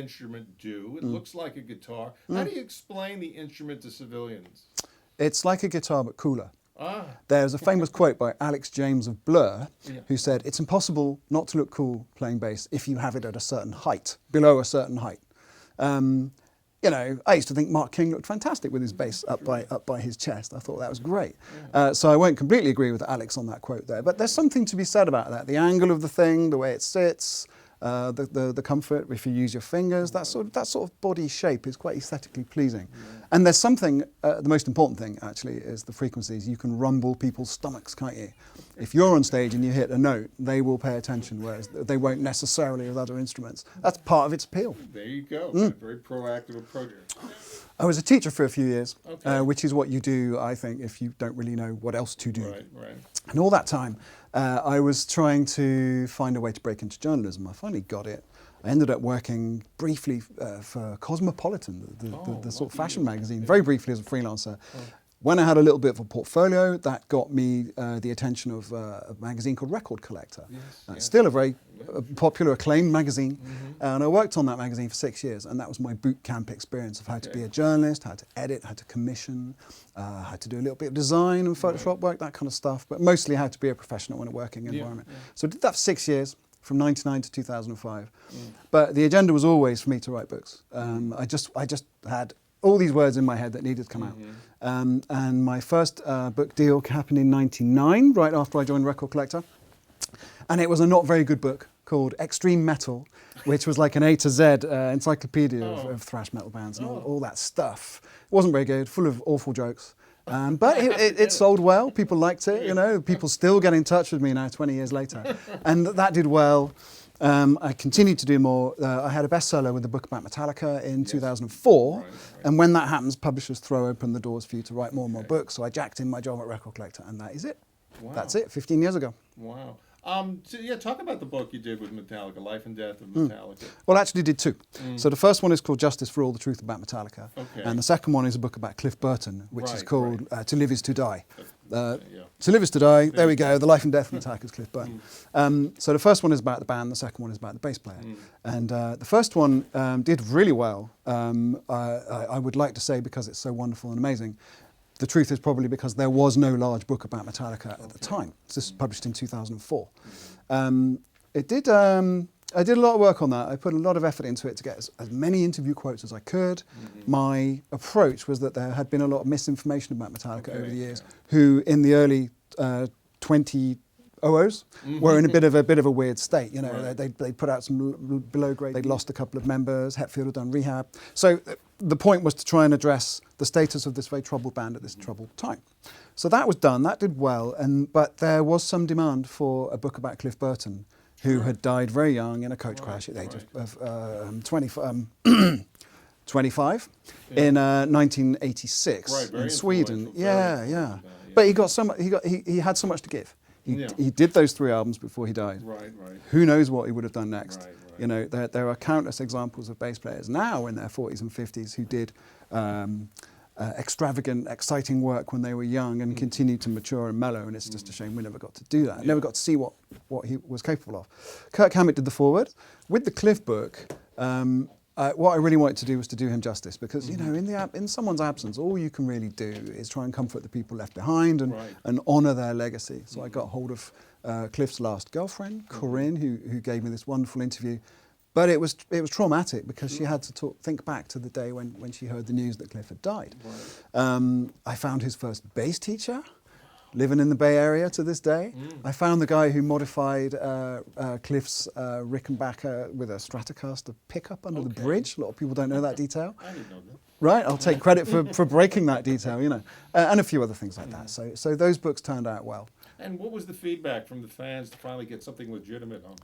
instrument do? It looks like a guitar. How do you explain the instrument to civilians? It's like a guitar but cooler. Ah. There's a famous quote by Alex James of Blur, who said, "It's impossible not to look cool playing bass if you have it at a certain height, below a certain height." You know, I used to think Mark King looked fantastic with his bass up by his chest. I thought that was great. So I won't completely agree with Alex on that quote there, but there's something to be said about that. The angle of the thing, the way it sits, the comfort if you use your fingers, that sort of body shape is quite aesthetically pleasing. And there's something, the most important thing actually is the frequencies. You can rumble people's stomachs, can't you? If you're on stage and you hit a note, they will pay attention, whereas they won't necessarily with other instruments. That's part of its appeal. There you go. A very proactive approach. I was a teacher for a few years, which is what you do, I think, if you don't really know what else to do. Right. And all that time, I was trying to find a way to break into journalism. I finally got it. I ended up working briefly for Cosmopolitan, the sort of fashion magazine, very briefly as a freelancer. When I had a little bit of a portfolio, that got me the attention of a magazine called Record Collector. Still a very popular, acclaimed magazine. And I worked on that magazine for 6 years, and that was my boot camp experience of how to be a journalist, how to edit, how to commission, how to do a little bit of design and Photoshop work, that kind of stuff, but mostly how to be a professional in a working environment. So I did that for 6 years. From 1999 to 2005. But the agenda was always for me to write books. I just had all these words in my head that needed to come out. And my first book deal happened in 1999, right after I joined Record Collector. And it was a not very good book called Extreme Metal, which was like an A to Z encyclopedia of thrash metal bands and all that stuff. It wasn't very good, full of awful jokes. But it sold well, people liked it, you know, people still get in touch with me now 20 years later. And that did well. I continued to do more. I had a bestseller with the book about Metallica in 2004. And when that happens, publishers throw open the doors for you to write more and more books. So I jacked in my job at Record Collector, and that is it. That's it, 15 years ago. Wow. So talk about the book you did with Metallica, Life and Death of Metallica. Well, I actually did two. So the first one is called Justice for All the Truth About Metallica. And the second one is a book about Cliff Burton, which is called To Live Is To Die. To Live Is To Die, there we go, The Life and Death of Metallica's Cliff Burton. So the first one is about the band, the second one is about the bass player. And the first one did really well. I would like to say because it's so wonderful and amazing. The truth is probably because there was no large book about Metallica at the time. This was published in 2004. I did a lot of work on that. I put a lot of effort into it to get as many interview quotes as I could. My approach was that there had been a lot of misinformation about Metallica over the years, who in the early 2000s were in a bit of a weird state. You know, they put out some below grade. They'd lost a couple of members. Hetfield had done rehab. So the point was to try and address the status of this very troubled band at this troubled time. So that was done. That did well. But there was some demand for a book about Cliff Burton, who had died very young in a coach crash at the age of 25 in 1986 in Sweden. Yeah. But he had so much to give. He did those 3 albums before he died. Who knows what he would have done next? You know, there are countless examples of bass players now in their 40s and 50s who did extravagant, exciting work when they were young and continued to mature and mellow, and it's just a shame we never got to do that. Never got to see what he was capable of. Kirk Hammett did the foreword. With the Cliff book, what I really wanted to do was to do him justice, because you know, in someone's absence, all you can really do is try and comfort the people left behind and honour their legacy. So I got hold of Cliff's last girlfriend, Corinne, who gave me this wonderful interview. But it was traumatic because she had to think back to the day when she heard the news that Cliff had died. I found his first bass teacher, living in the Bay Area to this day. I found the guy who modified Cliff's Rickenbacker with a Stratocaster pickup under the bridge. A lot of people don't know that detail. I didn't know that. Right, I'll take credit for breaking that detail, you know, and a few other things like that. So those books turned out well. And what was the feedback from the fans to finally get something legitimate on?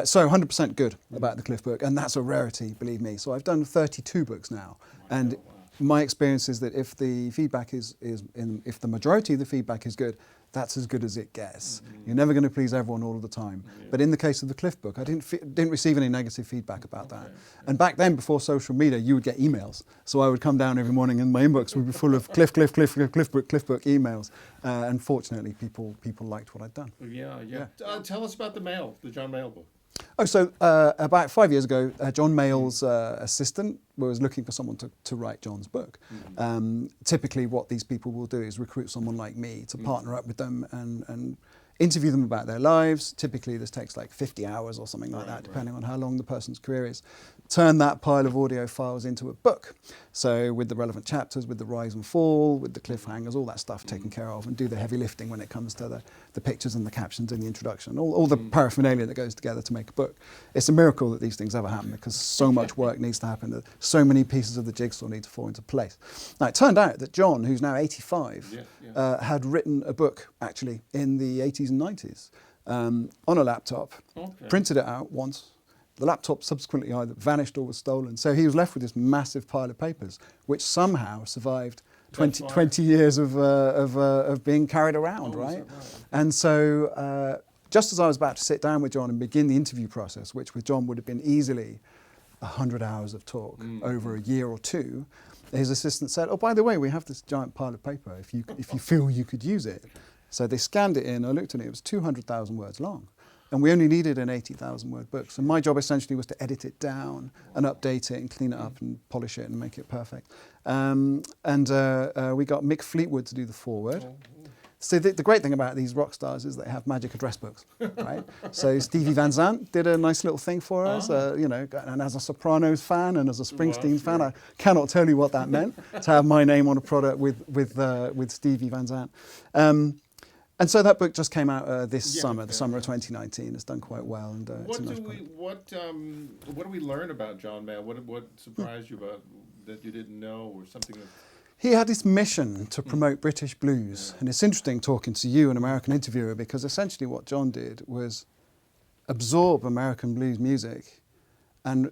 So 100% good about the Cliff book, and that's a rarity, believe me. So I've done 32 books now, and my experience is that if the feedback if the majority of the feedback is good, that's as good as it gets. You're never going to please everyone all of the time. But in the case of the Cliff book, I didn't receive any negative feedback about that. And back then, before social media, you would get emails. So I would come down every morning and my inbox would be full of Cliff book emails. And fortunately, people liked what I'd done. Yeah. Tell us about the John Mayall book. Oh, so about 5 years ago, John Mayall's assistant was looking for someone to write John's book. Typically what these people will do is recruit someone like me to partner up with them and interview them about their lives. Typically this takes like 50 hours or something like that, depending on how long the person's career is. Turn that pile of audio files into a book. So with the relevant chapters, with the rise and fall, with the cliffhangers, all that stuff taken care of, and do the heavy lifting when it comes to the pictures and the captions and the introduction, all the paraphernalia that goes together to make a book. It's a miracle that these things ever happen because so much work needs to happen, that so many pieces of the jigsaw need to fall into place. Now it turned out that John, who's now 85, had written a book actually in the 80s and 90s on a laptop, printed it out once. The laptop subsequently either vanished or was stolen. So he was left with this massive pile of papers, which somehow survived 20 years of being carried around, right? And so just as I was about to sit down with John and begin the interview process, which with John would have been easily 100 hours of talk over a year or two, his assistant said, oh, by the way, we have this giant pile of paper if you feel you could use it. So they scanned it in, I looked at it, it was 200,000 words long. And we only needed an 80,000 word book. So my job essentially was to edit it down and update it and clean it up and polish it and make it perfect. We got Mick Fleetwood to do the foreword. So the great thing about these rock stars is they have magic address books, right? So Stevie Van Zandt did a nice little thing for us, you know, and as a Sopranos fan and as a Springsteen fan, I cannot tell you what that meant, to have my name on a product with Stevie Van Zandt. And so that book just came out this summer, the summer of 2019. It's done quite well, and it's a nice product. What do we learn about John Mayall? What surprised you about that you didn't know, or something? He had this mission to promote British blues, and it's interesting talking to you, an American interviewer, because essentially what John did was absorb American blues music, and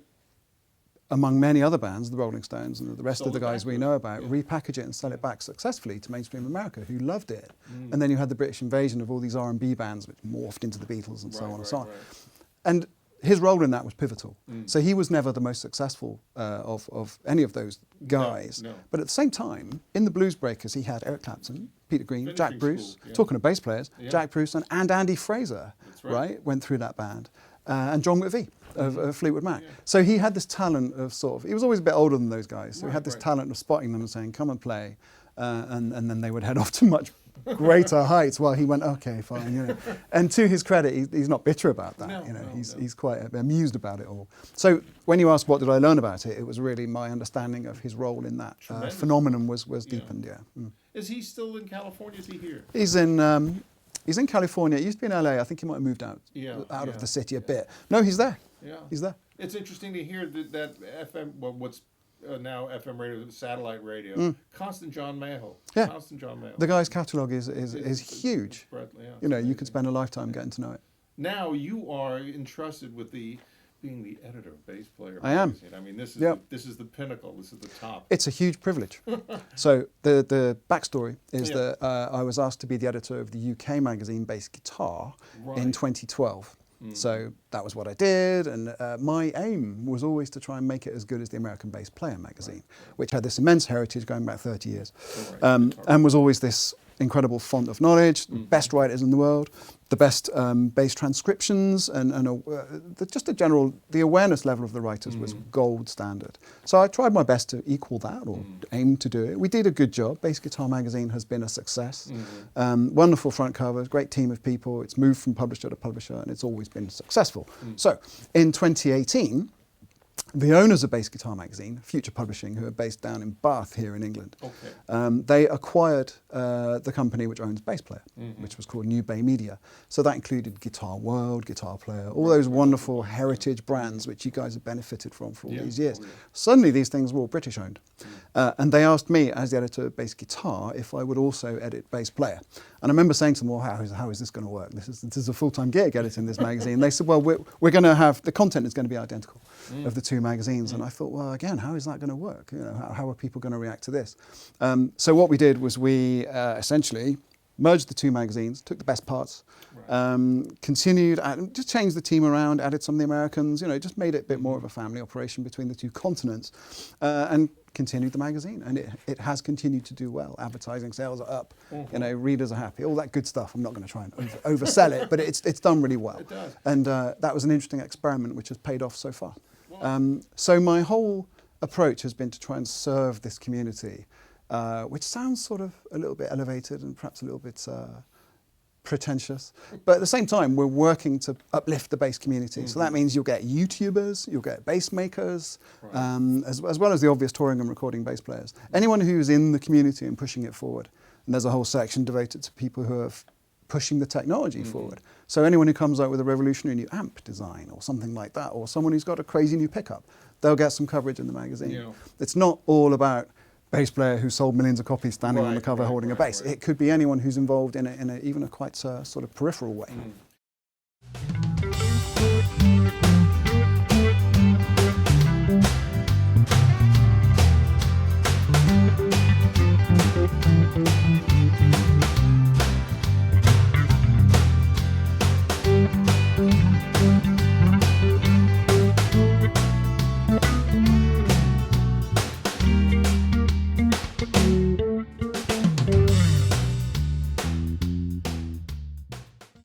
among many other bands, the Rolling Stones and the rest of the guys we know about, repackage it and sell it back successfully to mainstream America, who loved it. And then you had the British invasion of all these R&B bands, which morphed into the Beatles and so on and so on. And his role in that was pivotal. So he was never the most successful of any of those guys. But at the same time, in the Blues Breakers, he had Eric Clapton, Peter Green, Jack Bruce, talking of bass players, Jack Bruce and Andy Fraser, went through that band, and John McVie of Fleetwood Mac. So he had this talent of he was always a bit older than those guys, so he had this talent of spotting them and saying, come and play, and then they would head off to much greater heights while he went, okay, fine, you know. And to his credit, he's not bitter about that, he's quite amused about it all. So when you ask what did I learn about it, it was really my understanding of his role in that phenomenon was deepened, Is he still in California? Is he here? He's in California. He used to be in LA. I think he might have moved out of the city a bit. No, he's there. He's there. It's interesting to hear that FM, well, what's now FM radio, satellite radio, Constant John Mayall. Yeah. Constant John Mayall. The guy's catalogue is huge. You know, you could spend a lifetime getting to know it. Now you are entrusted with being the editor of Bass Player magazine. I mean, this is the pinnacle. This is the top. It's a huge privilege. So the backstory is that I was asked to be the editor of the UK magazine Bass Guitar in 2012. So that was what I did, and my aim was always to try and make it as good as the American Bass Player magazine, which had this immense heritage going back 30 years, and was always this incredible font of knowledge, the best writers in the world, the best bass transcriptions, and just the awareness level of the writers was gold standard. So I tried my best to equal that, or aim to do it. We did a good job. Bass Guitar magazine has been a success. Wonderful front covers, great team of people. It's moved from publisher to publisher, and it's always been successful. So in 2018, the owners of Bass Guitar magazine, Future Publishing, who are based down in Bath here in England, they acquired the company which owns Bass Player, which was called New Bay Media. So that included Guitar World, Guitar Player, all those wonderful heritage brands which you guys have benefited from for all these years. Suddenly these things were all British owned. And they asked me, as the editor of Bass Guitar, if I would also edit Bass Player. And I remember saying to them, well, how is this going to work? This is a full-time gig editing this magazine. They said, well, we're going to have, the content is going to be identical of the two magazines. And I thought, well, again, how is that going to work? You know, how are people going to react to this? So what we did was we essentially merged the two magazines, took the best parts, continued, just changed the team around, added some of the Americans, just made it a bit more of a family operation between the two continents, and continued the magazine. And it has continued to do well. Advertising sales are up, readers are happy, all that good stuff. I'm not going to try and oversell it, but it's done really well. It does. And that was an interesting experiment which has paid off so far. So my whole approach has been to try and serve this community, which sounds sort of a little bit elevated and perhaps a little bit pretentious. But at the same time, we're working to uplift the bass community. So that means you'll get YouTubers, you'll get bass makers, as well as the obvious touring and recording bass players. Anyone who's in the community and pushing it forward. And there's a whole section devoted to people who are pushing the technology forward. So anyone who comes out with a revolutionary new amp design or something like that, or someone who's got a crazy new pickup, they'll get some coverage in the magazine. Yeah. It's not all about bass player who sold millions of copies standing on the cover holding a bass. It could be anyone who's involved in even a quite sort of peripheral way.